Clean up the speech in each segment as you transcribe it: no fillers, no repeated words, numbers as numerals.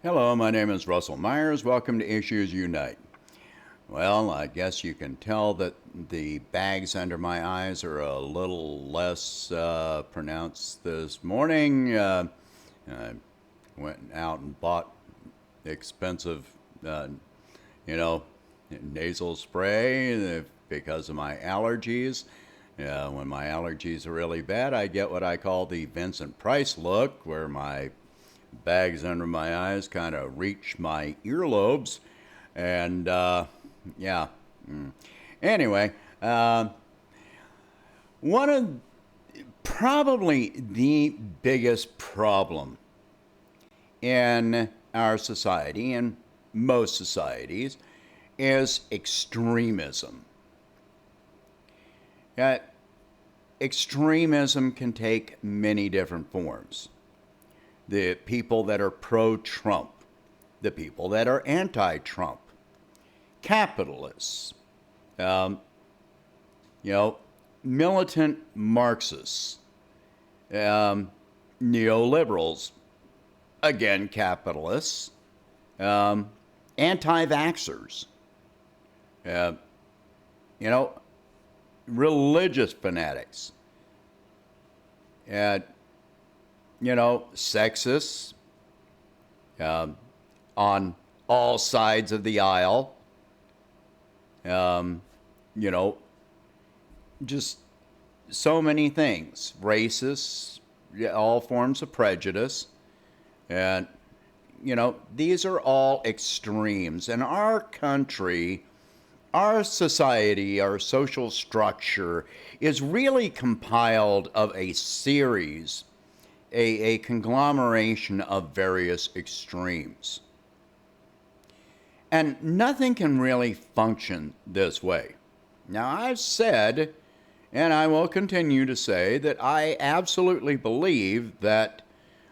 Hello, my name is Russell Myers. Welcome to Issues Unite. Well, I guess you can tell that the bags under my eyes are a little less pronounced this morning. I went out and bought expensive, you know, nasal spray because of my allergies. When my allergies are really bad, I get what I call the Vincent Price look, where my bags under my eyes kind of reach my earlobes. And yeah. Anyway, one of probably the biggest problem in our society and most societies is extremism. Uh, Extremism can take many different forms. The people that are pro-Trump, the people that are anti-Trump, capitalists, um, militant Marxists, neoliberals, again capitalists, anti-vaxxers, uh, you know, religious fanatics, and sexists on all sides of the aisle. Um, you know, just so many things. Racists, yeah, all forms of prejudice. And, these are all extremes. And our country, our society, our social structure is really compiled of a series, a conglomeration of various extremes. And nothing can really function this way. Now, I've said, and I will continue to say, that I absolutely believe that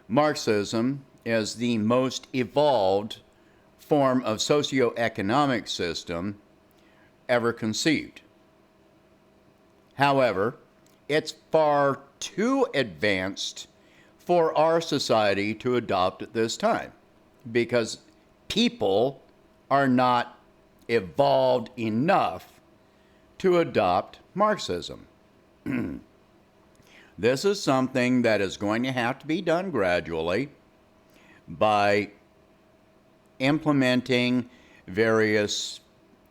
Marxism is the most evolved form of socioeconomic system ever conceived. However, it's far too advanced for our society to adopt at this time because people are not evolved enough to adopt Marxism. This is something that is going to have to be done gradually by implementing various,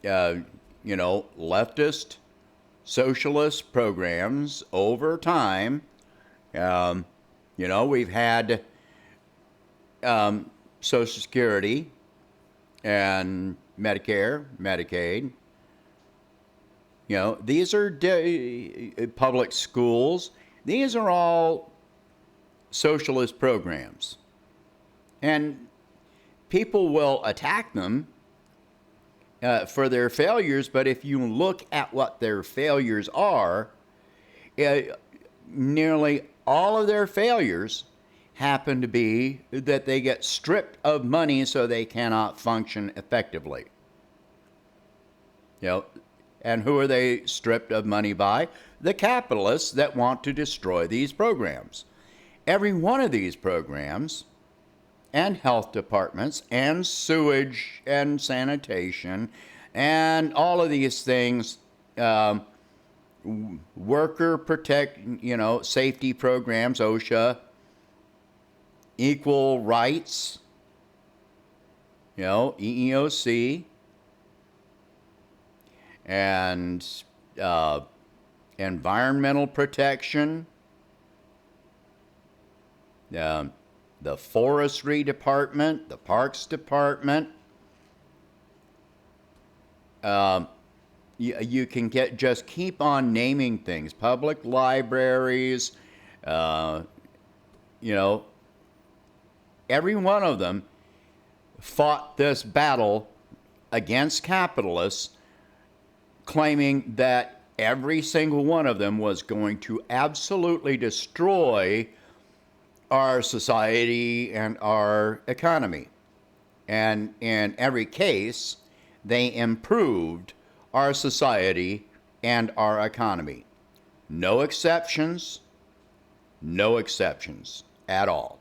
leftist, socialist programs over time. We've had Social Security and Medicare, Medicaid. These are public schools. These are all socialist programs. And people will attack them for their failures, but if you look at what their failures are, nearly all of their failures happen to be that they get stripped of money so they cannot function effectively. And who are they stripped of money by? The capitalists that want to destroy these programs. Every one of these programs, and health departments, and sewage and sanitation, and all of these things, worker safety programs, OSHA, equal rights, EEOC, and environmental protection, the forestry department, the parks department. You can just keep on naming things. Public libraries, every one of them fought this battle against capitalists, claiming that every single one of them was going to absolutely destroy our society and our economy. And in every case, they improved our society and our economy. No exceptions at all.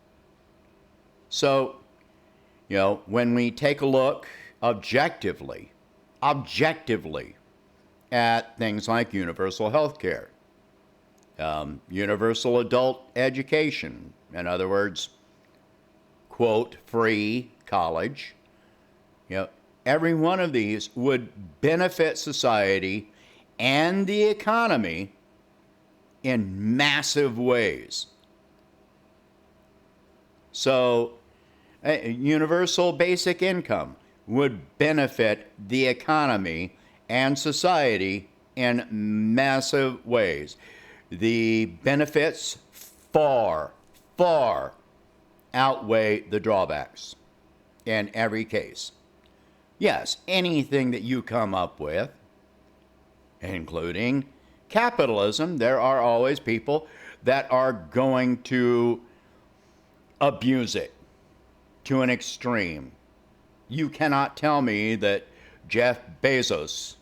So When we take a look objectively at things like universal health care, universal adult education, in other words, quote, free college, every one of these would benefit society and the economy in massive ways. So, universal basic income would benefit the economy and society in massive ways. The benefits far, far outweigh the drawbacks in every case. Yes, anything that you come up with, including capitalism, there are always people that are going to abuse it to an extreme. You cannot tell me that Jeff Bezos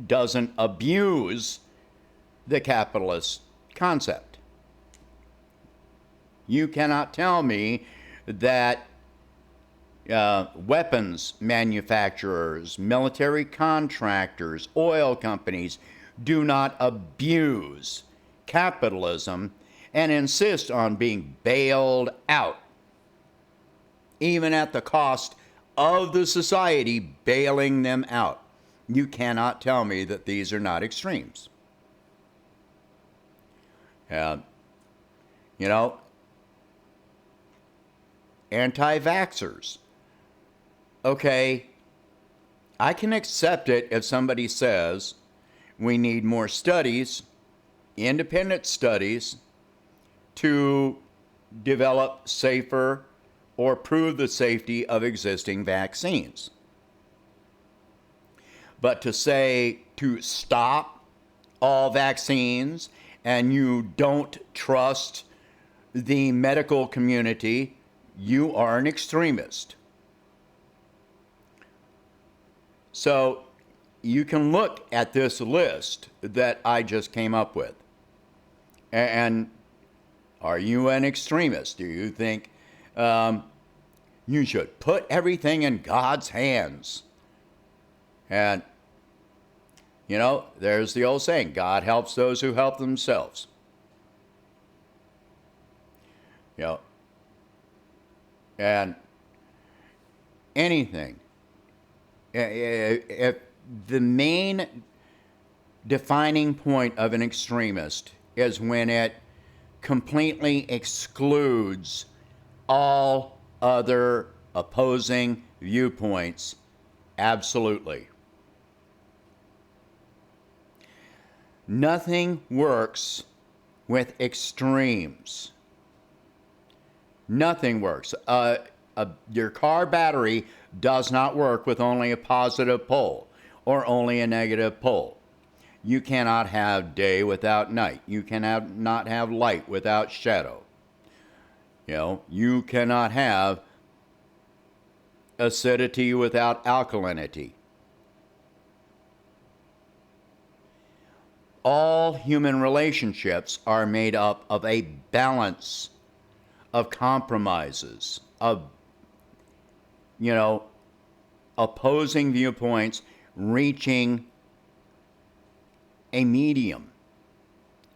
doesn't abuse the capitalist concept. You cannot tell me that weapons manufacturers, military contractors, oil companies do not abuse capitalism and insist on being bailed out, even at the cost of the society bailing them out. You cannot tell me that these are not extremes. Anti-vaxxers. Okay, I can accept it if somebody says we need more studies, independent studies, to develop safer or prove the safety of existing vaccines. But to say to stop all vaccines and you don't trust the medical community, you are an extremist. So you can look at this list that I just came up with. And are you an extremist? Do you think you should put everything in God's hands? And, there's the old saying, God helps those who help themselves. And anything. If the main defining point of an extremist is when it completely excludes all other opposing viewpoints, absolutely. Nothing works with extremes. Nothing works. Your car battery does not work with only a positive pole or only a negative pole. You cannot have day without night. You cannot not have light without shadow. You cannot have acidity without alkalinity. All human relationships are made up of a balance of compromises, of, opposing viewpoints reaching a medium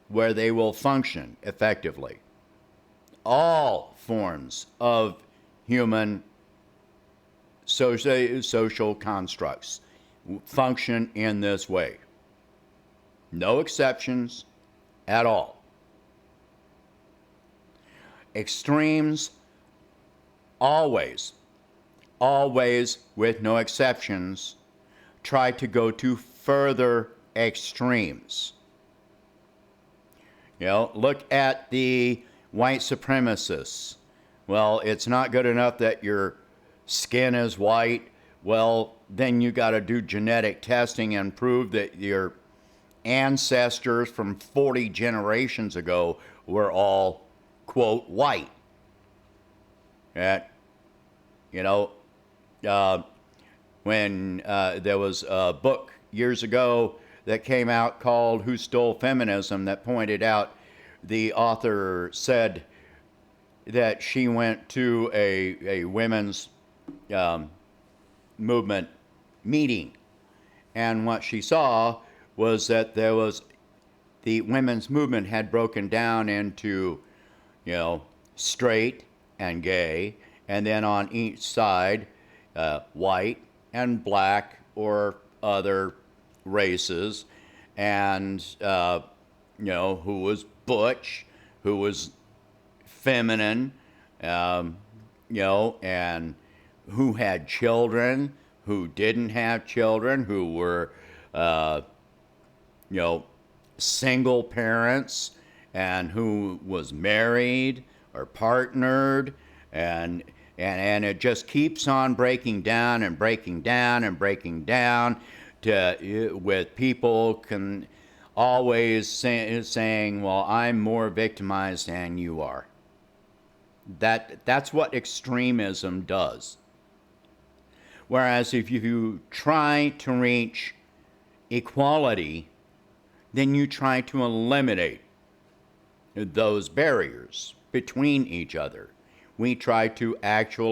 where they will function effectively. All forms of human social constructs function in this way. No exceptions at all. Extremes always, with no exceptions, try to go to further extremes. Look at the white supremacists. Well, it's not good enough that your skin is white. Well, then you got to do genetic testing and prove that your ancestors from 40 generations ago were all, quote, white. When there was a book years ago that came out called Who Stole Feminism that pointed out, the author said that she went to a women's movement meeting, and what she saw was that the women's movement had broken down into, straight and gay, and then on each side, white and black or other races, and who was butch, who was feminine, and who had children, who didn't have children, who were, single parents, and who was married or partnered, and it just keeps on breaking down and breaking down and breaking down with people can always saying, well, I'm more victimized than you are. That's what extremism does. Whereas if you try to reach equality, then you try to eliminate those barriers between each other. We try to actually